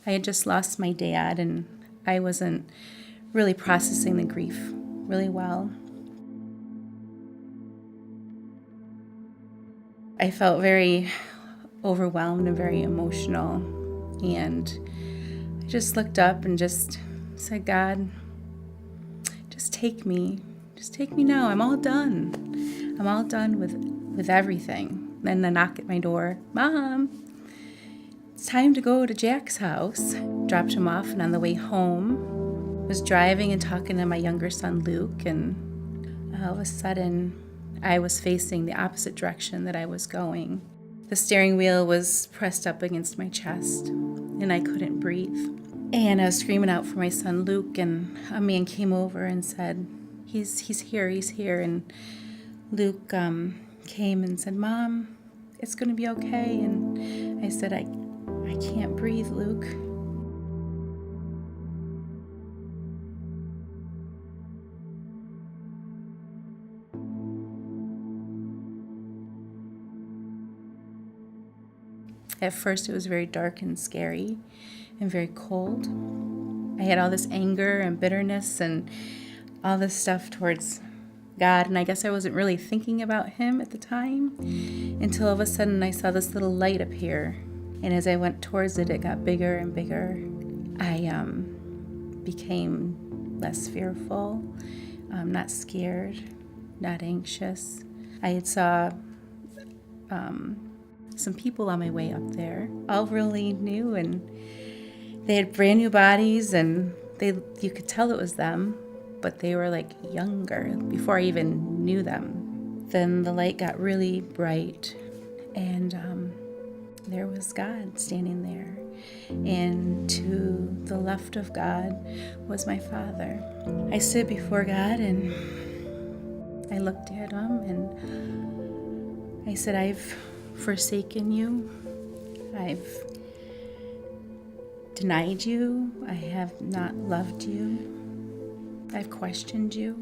I had just lost my dad, and I wasn't really processing the grief really well. I felt very overwhelmed and very emotional, and I just looked up and just said, God, just take me now. I'm all done. I'm all done with everything. Then I knock at my door. Mom, it's time to go to Jack's house. Dropped him off, and on the way home, was driving and talking to my younger son, Luke, and all of a sudden, I was facing the opposite direction that I was going. The steering wheel was pressed up against my chest, and I couldn't breathe. And I was screaming out for my son, Luke, and a man came over and said, he's here. And Luke came and said, Mom, it's going to be okay. And I said, I can't breathe, Luke. At first, it was very dark and scary and very cold. I had all this anger and bitterness and all this stuff towards God, and I guess I wasn't really thinking about Him at the time until all of a sudden I saw this little light appear. And as I went towards it, it got bigger and bigger. I became less fearful, not scared, not anxious. I had saw some people on my way up there, all really new, and they had brand new bodies, and you could tell it was them, but they were like younger before I even knew them. Then the light got really bright, and there was God standing there, and to the left of God was my Father. I stood before God, and I looked at Him, and I said, I've forsaken you. I've denied you. I have not loved you. I've questioned you.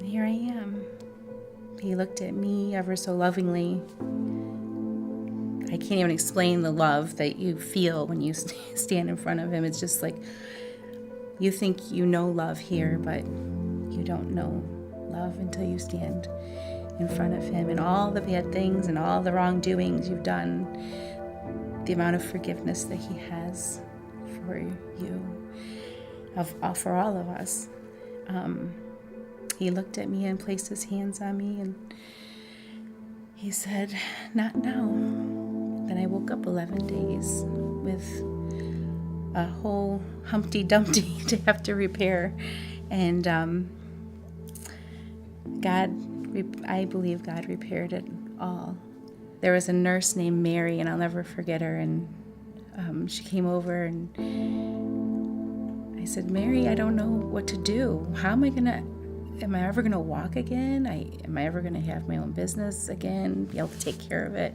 And here I am. He looked at me ever so lovingly. I can't even explain the love that you feel when you stand in front of Him. It's just like you think you know love here, but you don't know love until you stand in front of Him, and all the bad things and all the wrongdoings you've done, the amount of forgiveness that He has for you, for all of us. He looked at me and placed His hands on me, and He said, not now. Then I woke up 11 days with a whole Humpty Dumpty to have to repair, and I believe God repaired it all. There was a nurse named Mary, and I'll never forget her, and she came over, and I said, Mary, I don't know what to do. Am I ever going to walk again? Am I ever going to have my own business again, be able to take care of it?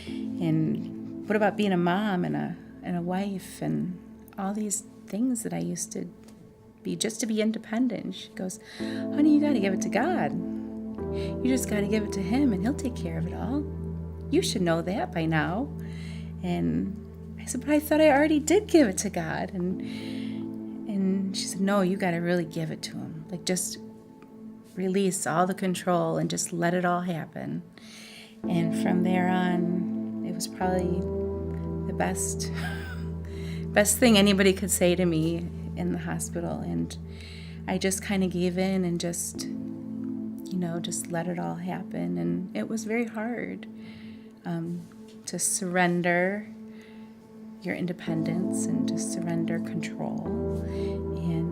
And what about being a mom and a wife and all these things that I used to be just to be independent? She goes, honey, you got to give it to God. You just got to give it to Him, and He'll take care of it all. You should know that by now. And I said, but I thought I already did give it to God. And she said, no, you got to really give it to Him. Like, just release all the control and just let it all happen. And from there on, it was probably the best thing anybody could say to me in the hospital. And I just kind of gave in and just let it all happen. And it was very hard to surrender your independence and to surrender control. And